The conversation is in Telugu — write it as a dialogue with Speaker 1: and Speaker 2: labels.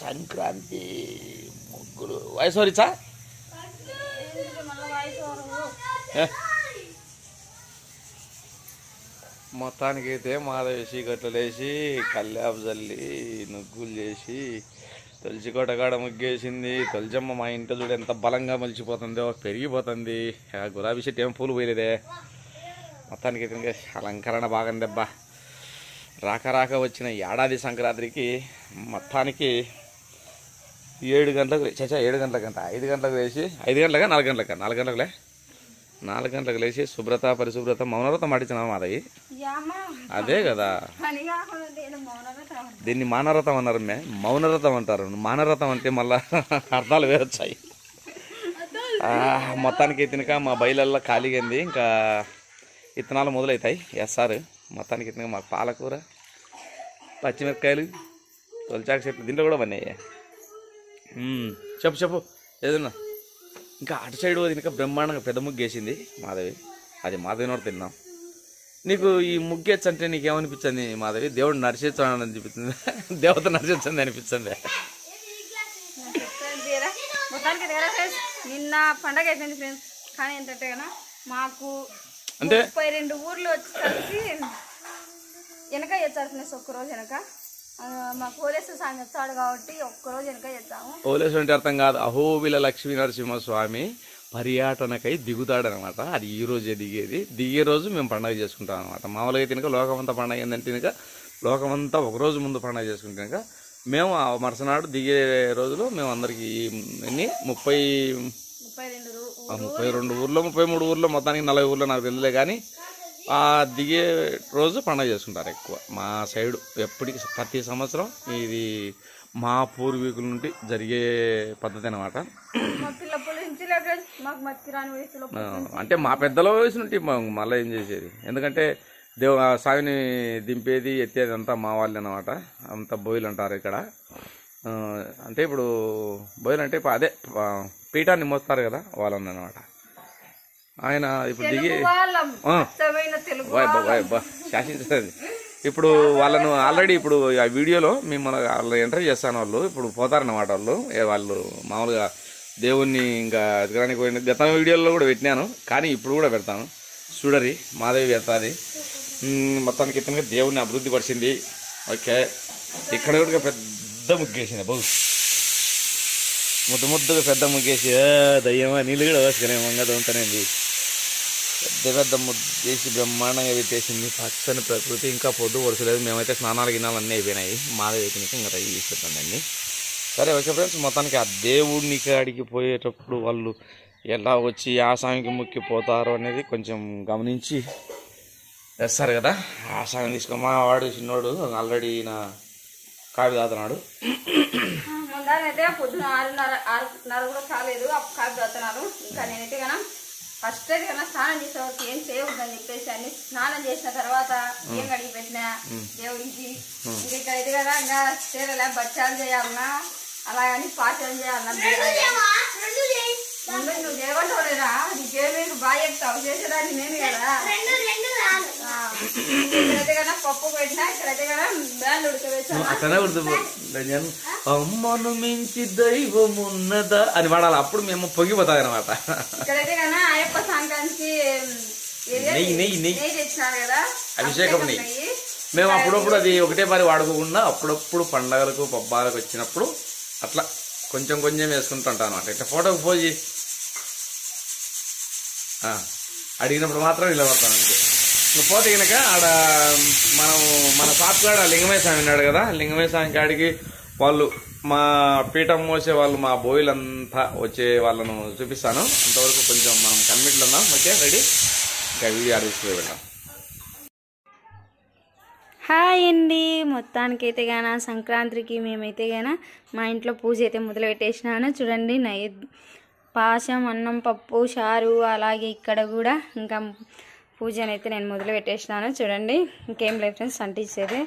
Speaker 1: సంక్రాంతి ముగ్గులు వయసు రిచా మొత్తానికి అయితే మాధవేసి గట్లు వేసి కల్లాపు చల్లి నుగ్గులు చేసి తులసి కొట్టగాడ ముగ్గేసింది. తులజమ్మ మా ఇంట్లో చూడు ఎంత బలంగా మలిచిపోతుందో, పెరిగిపోతుంది. గులాబీ చెట్టు ఏం పూలు పోయలేదే. మొత్తానికి అయితే అలంకరణ బాగుందబ్బా. రాక వచ్చిన ఏడాది సంక్రాంతికి మొత్తానికి 7 గంటలకు 7 గంటలకంట 5 గంటలకు లేచి 5 గంటలగా 4 గంటలకా 4 గంటలకు లేచి శుభ్రత పరిశుభ్రత మౌనవ్రతం పాటించిన మాదవి. అదే కదా, దీన్ని మానవ్రతం అన్నారు, మౌనవ్రతం అంటారు. మానవ్రతం అంటే మళ్ళా అర్థాలు వేరొచ్చాయి. మొత్తానికి తినక మా బయలల్లో ఖాళీగా ఇంకా విత్తనాలు మొదలవుతాయి వేస్తారు. మొత్తానికి తినక మాకు పాలకూర, పచ్చిమిరపకాయలు, తొలిచాకు చెట్లు దీంట్లో కూడా పన్నాయి. చెప్పు ఏదన్నా. ఇంకా అటు సైడ్ తినక బ్రహ్మాండంగా పెద్ద ముగ్గు వేసింది మాధవి. అది మాధవినోడు తిన్నాం. నీకు ఈ ముగ్గేచ్చు అంటే నీకేమనిపించింది మాధవి? దేవుడు నడిచేస్తాను అనిపిస్తుంది, దేవత నడిచేస్తుంది అనిపిస్తుంది.
Speaker 2: నిన్న పండగ అయిపోయింది ఫ్రెండ్స్. కానీ ఏంటంటే కదా మాకు
Speaker 1: అంటే
Speaker 2: 32 ఊర్లు వచ్చేసరికి వెనక చేస్తారు ఫ్రెండ్స్. ఒక్కరోజు వెనక మా పోలీసు సాంగ్ వచ్చాడు కాబట్టి ఒక్కరోజు వెనక చేస్తాము.
Speaker 1: పోలీసు అంటే అర్థం కాదు, అహోబిల లక్ష్మీ నరసింహస్వామి పర్యాటనకై దిగుతాడనమాట. అది ఈ రోజే దిగే రోజు మేము పండుగ చేసుకుంటాం అనమాట. మామూలుగా తినక లోకమంతా పండుగ ఏంటంటే తినక లోకమంతా ఒకరోజు ముందు పండుగ చేసుకుంటే కనుక మేము ఆ మరుసనాడు దిగే రోజులో మేము అందరికీ 32 ఊర్లో 33 ఊర్లో మొత్తానికి 40 ఊర్లో నాకు తెలియలే. కానీ ఆ దిగే రోజు పండుగ చేసుకుంటారు ఎక్కువ మా సైడు. ఎప్పటికి ప్రతి సంవత్సరం ఇది మా పూర్వీకుల నుండి జరిగే పద్ధతి అనమాట. అంటే మా పెద్దల వయసు నుండి మళ్ళీ ఏం చేసేది, ఎందుకంటే సాగుని దింపేది ఎత్తేది అంతా మా వాళ్ళే అనమాట. అంతా బోయిలు అంటారు ఇక్కడ. అంటే ఇప్పుడు బోయిలు అంటే అదే పీఠాన్ని మోస్తారు కదా వాళ్ళని అనమాట. ఆయన ఇప్పుడు దిగి శాసించేది. ఇప్పుడు వాళ్ళను ఆల్రెడీ ఇప్పుడు ఆ వీడియోలో మిమ్మల్ని వాళ్ళు ఎంటర్ చేస్తాను. వాళ్ళు ఇప్పుడు పోతారన్నమాట. వాళ్ళు మామూలుగా దేవుణ్ణి ఇంకా ఎదగడానికి పోయిన గత వీడియోలో కూడా పెట్టినాను, కానీ ఇప్పుడు కూడా పెడతాను చూడరి. మాధవి పెడతాది. మొత్తానికి ఇతనికి దేవుణ్ణి అభివృద్ధి పరిచింది. ఓకే, ఇక్కడ కూడా పెద్ద ముగ్గేసింది. ముద్దుగా పెద్ద ముగ్గేసి దయ్యమా నీళ్ళు కూడా వేసుకునే మంగ ఉంటానండి. పెద్ద ముగ్గేసి బ్రహ్మాండంగా పెట్టేసింది. పచ్చని ప్రకృతి. ఇంకా పొద్దు వరుసలేదు. మేమైతే స్నానాలు గిన్నాలు అన్నీ అయిపోయినాయి. మాధవి అయిపోయినాక ఇంకా రై చేసేద్దామండి. సరే ఓకే ఫ్రెండ్స్, మొత్తానికి ఆ దేవుడిని కాడికి పోయేటప్పుడు వాళ్ళు ఎలా వచ్చి ఆ స్వామికి ముక్కిపోతారు అనేది కొంచెం గమనించి వేస్తారు కదా. ఆ స్వామిని తీసుకో. మా వాడు చిన్నోడు ఆల్రెడీ నా కావి తాగుతున్నాడు.
Speaker 2: ముందరైతే పొద్దున 6:30 కూడా కాలేదు కావి తాగుతున్నారు. ఇంకా నేనైతే కదా ఫస్ట్ అయితే కన్నా స్నానం చేసేవారికి ఏం చేయవద్దని చెప్పేసి అన్ని స్నానం చేసిన తర్వాత ఏం కడిగి పెట్టినా దేవుడికి. ఇంకా ఇక్కడైతే కదా ఇంకా చీరలే బచ్చాలు చేయాలన్నా అలాగని పాఠాలు చేయాలన్నా నువ్వు చేయమంటావులేదా? నీకేమీ బాగా చెప్తావు, చేసేదాన్ని నేను కదా. ఇక్కడైతే కదా పప్పు పెట్టినా, ఇక్కడైతే కదా బ్యాన్లు ఉడకవేసాను.
Speaker 1: అమ్మను మించి దైవం ఉన్నదా అని వాడాలి. అప్పుడు మేము పొంగిపోతాయి అనమాట.
Speaker 2: ఇక్కడైతే కదా అయ్యప్ప సంక్రాంతికి నెయ్యి తెచ్చినారు కదా,
Speaker 1: అభిషేకం నెయ్యి. మేము అప్పుడప్పుడు అది ఒకటే మరి వాడుకోకుండా అప్పుడప్పుడు పండగలకు పబ్బాలకు వచ్చినప్పుడు అట్లా కొంచెం వేసుకుంటుంటాం అనమాట. ఇట్లా ఫోటోకి పోయి అడిగినప్పుడు మాత్రం నిలబడతాను. అంతే పోతే కనుక ఆడ మన సాత్కాడ లింగమయ్య స్వామి ఉన్నాడు కదా. లింగమయ్య స్వామి కాడికి వాళ్ళు మా పీఠం మోసే వాళ్ళు మా బోయిలంతా వచ్చే వాళ్ళను చూపిస్తాను. అంతవరకు కొంచెం మనం కన్మిట్లు ఉన్నాం. ఓకే రెడీ, ఇంకా వీడియో ఆడిపోయి వెళ్ళాం.
Speaker 2: హాయ్ అండి, మొత్తానికైతే గాన సంక్రాంతికి మేమైతే గాన మా ఇంట్లో పూజ అయితే మొదలు పెట్టేసినాను. చూడండి, పాశం, అన్నం, పప్పు, చారు, అలాగే ఇక్కడ కూడా ఇంకా పూజనైతే నేను మొదలు పెట్టేసినాను. చూడండి, ఇంకేం లేదు ఫ్రెండ్స్, అంటించేది